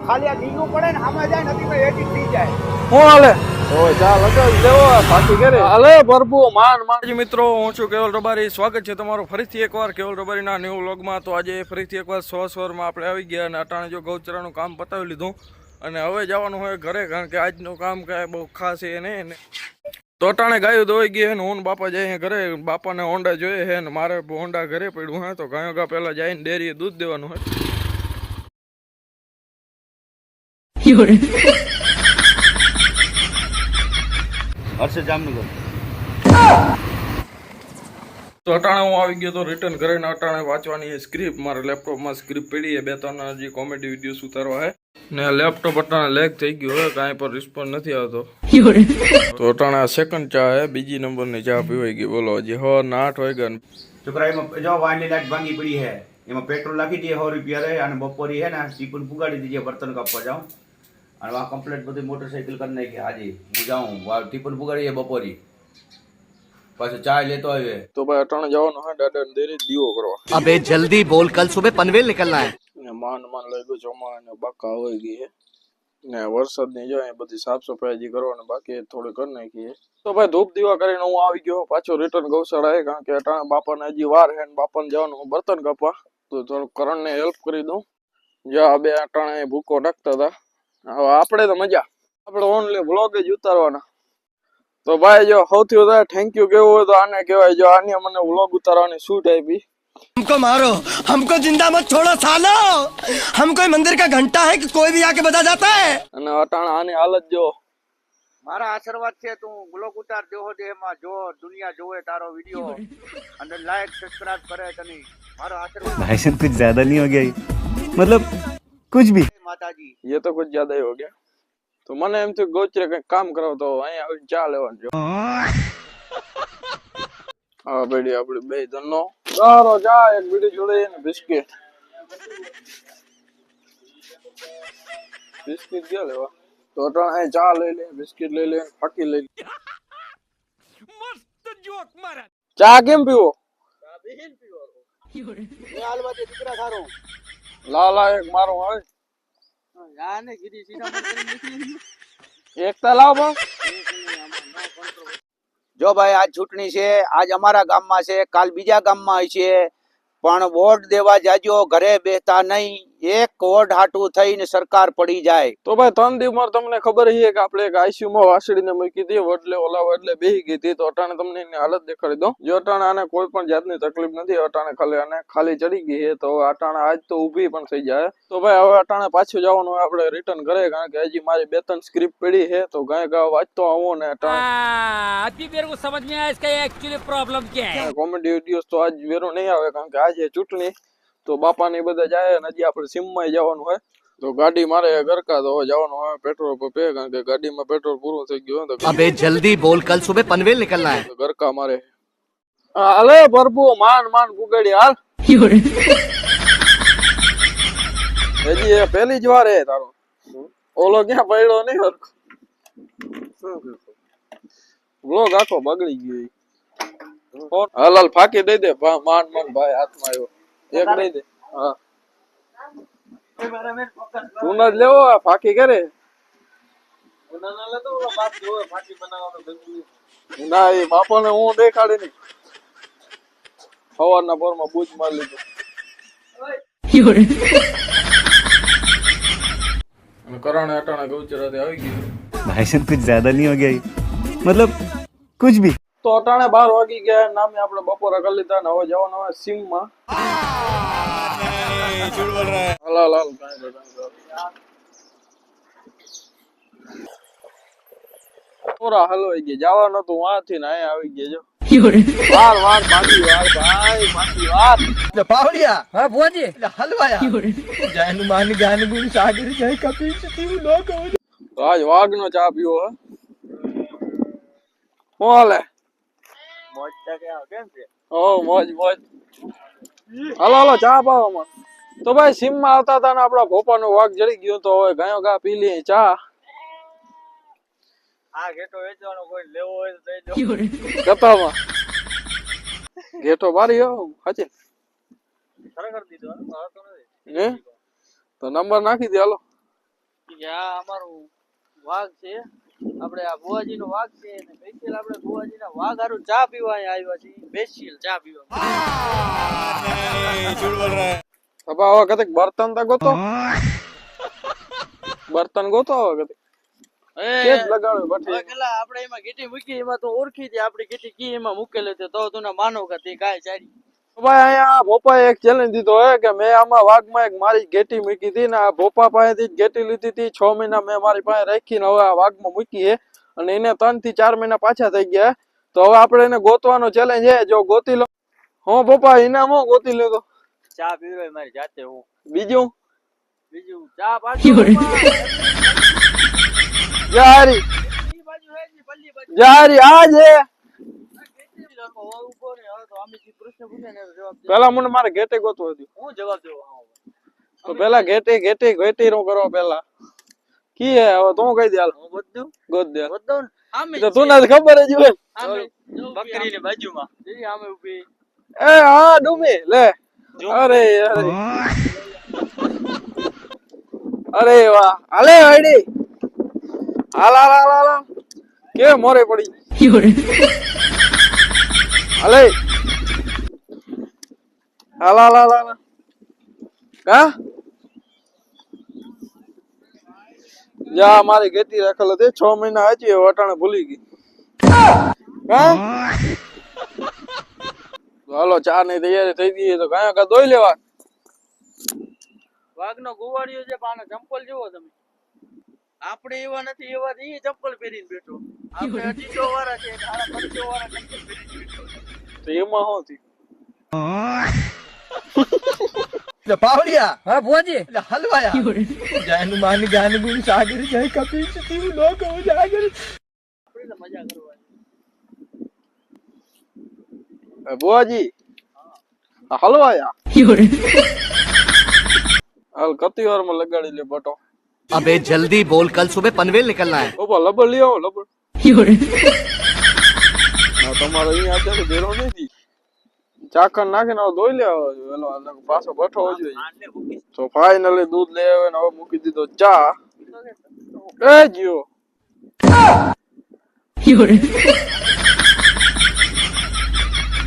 ખાલી આ નીનું પડે ને આમાં જાય નથી તો એડિટ થઈ જાય. હું હાલે ઓય ચાલ લગન લેવો પાછી કરે હાલે પ્રભુ માન મિત્રો હું છું કેવલ રબારી. સ્વાગત છે તમારું ફરીથી એકવાર કેવલ રબારીના ન્યૂ વ્લોગમાં. તો આજે ફરીથી એકવાર સવારમાં આપણે આવી ગયા અને અટાણે જો ગૌચરાનું કામ પતાવી લીધું અને હવે જવાનું હોય ઘરે, કારણ કે આજનું કામ કાંઈ બહુ ખાસ છે નહીં. તો અટાણે ગાયો દોઈ ગઈ હે ને હું બાપા જાય ઘરે. બાપાને હોંડા જોઈએ હે ને મારે હોંડા ઘરે પડ્યું હે. તો ગાયો ગા પહેલા જઈને ડેરીએ દૂધ દેવાનું હોય. હર્ષદ જામનગર. તો અટાણે હું આવી ગયો તો રિટર્ન કરીને અટાણે વાંચવાની સ્ક્રિપ્ટ મારા લેપટોપમાં સ્ક્રિપ્ટ પડી. બે ત્રણ હજી કોમેડી વિડીયોસ ઉતારવા હે ને લેપટોપ અટાણે લેગ થઈ ગયું હોય, કાંઈ પર રિસ્પોન્સ નથી આવતો. તો અટાણે આ સેકન્ડ ચા હે, બીજી નંબરની ચા પીવાઈ ગઈ. બોલો હજી 8 વાગ્યા. છોકરા એમાં જો વાંની લાઈટ ભાંગી પડી હે, એમાં પેટ્રોલ નાખી દઈએ 100 રૂપિયા રહે અને બપોરી હે ને ટીપન પુગાડી દીજે બર્તન કાપવા જાઉં અને આ કમ્પ્લેટ બધી મોટરસાઇકલ કરી નાખી. આજે હું જાઉં ટીપન પુગાડીએ બપોરી પાછો ચા લેતો આવે. તો ભાઈ અટાણે જવાનું હે દાદા ડેરી દીવો કરવા. अबे जल्दी बोल, कल सुबह पनवेल निकलना है. ને માન લઈ ગયો ચોમા અને બાકા હોય ગઈ હે ને વરસાદની જો બધી સાફ સફાઈ હજી કરવાની બાકી થોડી કરી નાખી. તો ભાઈ ધૂપ દીવા કરીને હું આવી ગયો પાછો રિટર્ન ગૌશાળાએ, કારણ કે અટાણે બાપાને હજી વાર હે ને બાપાને જવાનું બર્તન કાપવા. તો થોડું કરણને હેલ્પ કરી દઉં. જ્યાં બે અટાણે ભૂકો નાખતા હતા. હવે આપણે તો મજા, આપણે ઓનલી વ્લોગ જ ઉતારવાના. તો ભાઈ જો સૌથી વધારે થેન્ક યુ કેવું હોય તો આને કહેવાય, જો આને મને વ્લોગ ઉતારવાની છૂટ આપી. हमको मारो, हमको जिंदा मत छोड़ो सालो. हम कोई मंदिर का घंटा है कि कोई भी आके बता जाता है. અને અટાણે આની હાલત જો. મારા આશીર્વાદ છે તું બ્લોગ ઉતાર દેહો દે, એમાં જો દુનિયા જોવે તારો વિડિયો અને લાઈક સબસ્ક્રાઇબ કરે તને મારો આશીર્વાદ. भाई साहब कुछ ज्यादा नहीं हो गया मतलब कुछ भी. માતાજી ये तो कुछ ज्यादा ही हो गया. तो મને એમ થયું ગોચરે કઈ કામ કરો તો અહીંયા આવીને ચા લેવાનું જો. હા બેડી આપણે બે જણનો સારો ચા, એક બીડી જોડે ને બિસ્કિટ ક્યાં લેવા. તો અટાણે ચા લઈ લે, બિસ્કિટ લઈ લે, ફાકી લઈ લે. મસ્ત જોક મારા. ચા કેમ પીવો? ચા બેહીન પીવો. એ હાલવા દે દીકરા સારો. લાલા એક મારો હોય. યાને ગીરી સીધા મત નીકળી. એકતા લાવ બસ. જો ભાઈ આજ ચૂંટણી છે, આજ અમારા ગામમાં છે, કાલ બીજા ગામમાં છે, પણ વોટ દેવા જાજો, ઘરે બેસતા નહીં. એક વોટ હાટું થઈને સરકાર પડી જાય. તો ભાઈ 3 દિવસમાં તમને ખબર છે કે આપણે એક આઈસીયુ માં વાસળીને મૂકી હતી, વડલે ઓલા વડલે બેહી ગઈ હતી. તો અટાણે તમને એની હાલત દેખાડી દઉં. જો અટાણે આને કોઈ પણ જાતની તકલીફ નથી, અટાણે ખાલી આને ખાલી ચડી ગઈ છે. તો અટાણે આજ તો ઊભી પણ થઈ જાય. તો ભાઈ હવે અટાણે પાછું જવાનું હોય આપણે રિટર્ન ઘરે, કારણ કે હજી મારી 2-3 સ્ક્રિપ્ટ પડી છે. તો ગાય ગા વાંચતો આવું ને અટાણે अभी मेरे को समझ में आया इसका एक्चुअली प्रॉब्लम क्या है. કોમેડી વિડીયોસ તો આજ વેરો નહીં આવે, કારણ કે આજે ચૂંટણી. તો બાપા ને બધા જાય અને હજી આપણે સીમમાં જવાનું હોય. તો ગાડી મારે ઘરકા તો જવાનું હોય પેટ્રોલ પંપે, કારણ કે ગાડીમાં પેટ્રોલ પૂરું થઈ ગયું. अबे जल्दी बोल, कल सुबह पनवेल निकलना है. ઘરકા મારે હાલે પ્રભુ માન પુગાડી હાલ. હજી પહેલી જ વાર હે તારો. ઓલો ક્યાં પડ્યો નહીં હરખો. વ્લોગ આખો બગડી ગયો. હાલ ફાકી દઈ દે. માન ભાઈ હાથમાં આવ્યો એક દઈ દે. હા તું જ લેવો ફાકી કરે ના. એ બાપાને હું દેખાડી નઈ. સવારના પોરમાં બૂચ મારી લીધું. કરણે અટાણે ગૌચરાથી આવી ગયું. भाई साहब कुछ ज्यादा नहीं हो गया मतलब कुछ भी. તો અટાણે 12 વાગી ગયા. નામે આપણે બપોરા કરી લીધા ને હવે જવાનું હોય સીમમાં. હાલ પૂરા હલવાઈ ગયા. જવાનું હતું વાંથી ને અહીંયા આવી ગયા. જો વાર બાકી વાર. पावड़िया हाँ बुआजी हलवाया जान मान गान गुण सागर जय कपिल ती लोग તો આજ વાઘનો ચા પીવો હે. હું હાલે મોજ કેમ છે? ઓ મોજ હાલો ચા પાવામાં. તો ભાઈ સીમમાં આવતા હતા ને આપડા ભોપાનો વાઘ જડી ગયો. તો હવે ગાયો ગા પી લી ચા. આ ઘેટો વેચવાનો કોઈ લેવો હોય તો દઈ દો. કતામાં ઘેટો બારી હો હાચી ખરેખર દીધો. હે તો નંબર નાખી દે. હાલો કે આ અમારું વાઘ છે, આપણે આ ભુવાજી નો વાઘ છે ને સ્પેશિયલ આપણે ભુવાજી ના વાઘ હારું ચા પીવા અહીંયા આવ્યા છીએ, સ્પેશિયલ ચા પીવા. હવે કદીક બર્તન તો ગોતો, બર્તન ગોતો હવે કદીક કેજ લગાડ્યો બઠી. પેલા આપણે એમાં ગીટી મૂકી, એમાં તો ઓળખી દે આપડી ગીટી કી એમાં મૂકેલી છે, તો તું માનો કે તે કાય ચારી. ભાઈ અહીંયા ભોપાએ એક ચેલેન્જ દીધો હે કે મેં આમાં વાઘમાં એક મારી ગેટી મૂકી હતી ને આ ભોપા પાસેથી જ ગેટી લીધી હતી. 6 મહિના મેં મારી પાસે રાખીને હવે આ વાઘમાં મૂકી હે અને એને 3 થી 4 મહિના પાછા થઈ ગયા. તો હવે આપણે એને ગોતવાનો ચેલેન્જ છે, જો ગોતી લો. હું ભોપા ઇનામ હું ગોતી લેતો ચા પીવાય મારી જાતે. હું બીજું ચા પાછું જારી જારી આજે પેલા મને મારે ગેટે ગોતવો હતું. હું જવાબ દેવો તો પેલા ગેટે ગેટે ગેટી નો કરો પેલા કી હે હવે તું કહી દે. હાલ હું ગોત દઉં તો તું ને ખબર જ હોય બકરી ની બાજુમાં આમે ઊભી. એ હા ડુમી લે. અરે અરે અરે વાહ હાલે આઈડી હાલ હાલ હાલ હાલ કે મોરે પડી હાલે હાલ હાલ હાલ હાલ કા જા મારી ગેટી રાખેલ હતી 6 મહિના હજી વટાણે ભૂલી ગઈ. કા હાલો ચા ની તૈયારી થઈ ગઈ તો કયા કા દોઈ લેવા. વાઘ નો ગુવાડિયો છે પાને ચંપલ જેવો તમે. આપણે એવા નથી, એવા ઈ ચંપલ પહેરીને બેઠો. આપણે 250 વાળા છે, 500 વાળા ચંપલ પહેરીને બેઠો. તો એમાં શું થયું? પાવડિયા हाँ बुआजी હલવાયા જાનું માન ગાન ગુણ સાગર જય કપી તું લોક હો જાગર. આપણે તો મજા કરવાની. બુઆજી હલવાયા હાલ કતી વાર માં લગાડી લે બટો. अबे जल्दी बोल कल सुबह पनवेल निकलना है. ઓપા લબડ લઈ આવો લબડ. તમારો અહીંયા અત્યારે બેરો નથી. ચાકર નાખીને હવે ધોઈ લેવો એલો પાછો બઠો જોઈએ. તો ફાઇનલી દૂધ લઈ આવે ને હવે મૂકી દીધો ચા. એ જીઓ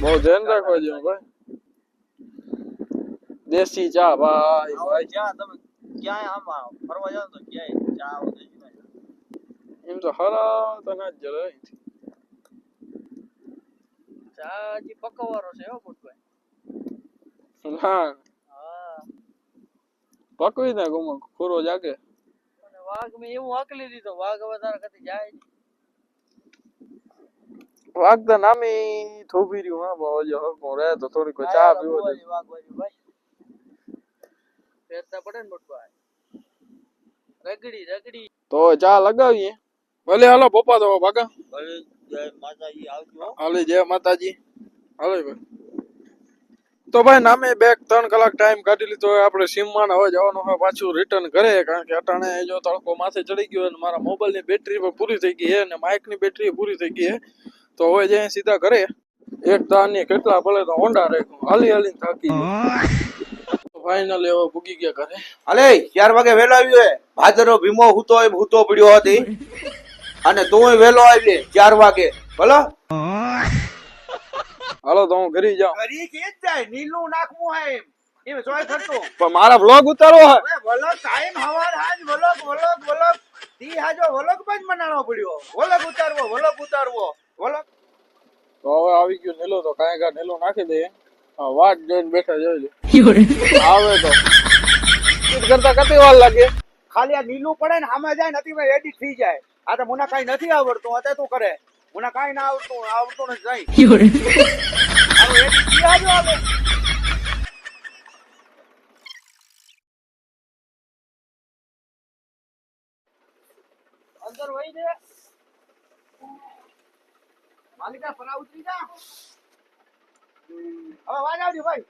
બહુ ધ્યાન રાખવા જેવું ભાઈ. દેશી ચા ભાઈ ભાઈ. ચા તમે ક્યાંય આમાં ફરવા જાવ તો ક્યાંય ચા આવતી એમ તો હરા તો ના જ જરે. ચા જી પકવવાનો છે હો મોટભાઈ. હા પકવી દે ગુમો ખોરો જાગે. અને વાઘ મે એવું આકલી દીધો, વાઘ હવે તારા કદી જાય નહીં. વાઘ તો નામી થોભી રહ્યું. હા બાબા જો હકો રહે તો થોડી કોઈ ચા પીવો દે. વાઘ વાળી ભાઈ પેરતા પડે ને મોટભાઈ. રગડી રગડી તો ચા લગાવીએ. ભલે હાલો પપ્પા તો ભાગા. ભલે જય માતાજી આવજો. હાલે જય માતાજી. હાલે ભાઈ. તો ભાઈ નામે 2-3 કલાક ટાઈમ કાઢી લીધો. આપણે સીમમાં હવે જવાનું હોય પાછું રિટર્ન ઘરે, કારણ કે અટાણે જો તડકો માથે ચડી ગયો અને મારા મોબાઈલ ની બેટરી પણ પૂરી થઈ ગઈ છે અને માઇક ની બેટરી પૂરી થઈ ગઈ છે. તો હવે જઈએ સીધા ઘરે. એક દાની કેટલા ભલે તો હોન્ડા રાખ્યું હાલી હાલીને થાકી ગયો. ફાઇનલી હવે ભૂગી ગયા ઘરે. અલે 4 વાગે વેલો આવ્યો હે. ભાદરો ભીમો હૂતો પડ્યો હતી અને તું વેલો આવી 4 વાગે. બોલો હાલો તો હું ઘરે જાઉં. ઘરે કે જાય નીલું નાખવું હે એમ સોય થતો. પણ મારા વ્લોગ ઉતારવો હે. વલોગ ટાઈમ હવાર આજ વલોગ તી હાજો વલોગ પણ મનાણો પડ્યો. વલોગ ઉતારવો વલોગ. તો હવે આવી ગયો નીલો તો કાંઈ કા નીલો નાખી દે. વાટ જોઈને બેઠા જોઈ લે આવે તો કરતા કતી વાર લાગે. ખાલી આ નીલું પડે ને સામે જાય નથી ભાઈ એડિટ થઈ જાય. આ તો મને કઈ નથી આવડતું અત્યારે તું કરે. મને કઈ ના આવડતું નથી જાય. હવે એડિટ થી આવજો હવે. અંદર વહી દે માલિકા પરા ઉતરી જા. હવે વાજ આવજો ભાઈ.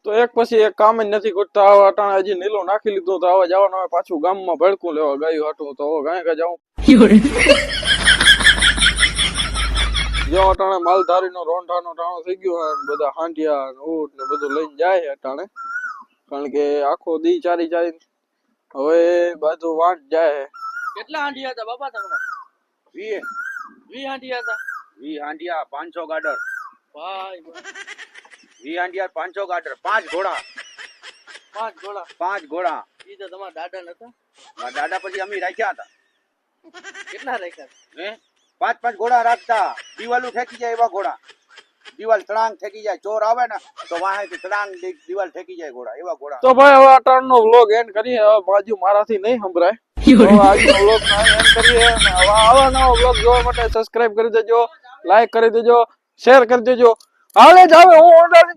તો એક પછી એક કામ જ નથી કરતા. હવે અટાણે હજી નીલો નાખી લીધું તો હવે જવાનું હોય પાછું ગામમાં ભડકું લેવા ગાયું હાટું. તો હવે ગાય કા જાઉં. જો અટાણે માલધારી નો રોંઢાનો ટાણો થઈ ગયો હોય બધા હાંડિયા ઊંટ ને બધું લઈને જાય અટાણે, કારણ કે આખો દી ચારી હવે બાજુ વાંટ જાય. કેટલા હાંડિયા હતા બાપા તમારા? 20 20 હાંડિયા હતા. 20 હાંડિયા 500 ગાડર, ભાઈ 20 હાંડિયા 500 ગાડર, 5 ઘોડા, 5 ઘોડા. 5 ઘોડા. ઈ તો તમારા દાદા નતા? મારા દાદા પછી અમે રાખ્યા હતા. કેટલા રાખ્યા? હે 5 ઘોડા રાખતા, દિવાલું ઠેકી જાય એવા ઘોડા. દિવાલ તળાંગ ઠેકી જાય, ચોર આવે ને તો વાહેથી તળાંગ દિવાલ ઠેકી જાય ઘોડા, એવા ઘોડા. તો ભાઈ હવે અટાણનો વ્લોગ એન્ડ કરીએ. હવે બાજુ મારાથી નહીં સંભળાય. હવે આજનો વ્લોગ એન્ડ કરીએ. અને હવે આવા નવા વ્લોગ જોવા માટે સબસ્ક્રાઇબ કરી દેજો, લાઈક કરી દેજો, શેર કરી દેજો. હાલે જ હવે હું ઓર્ડર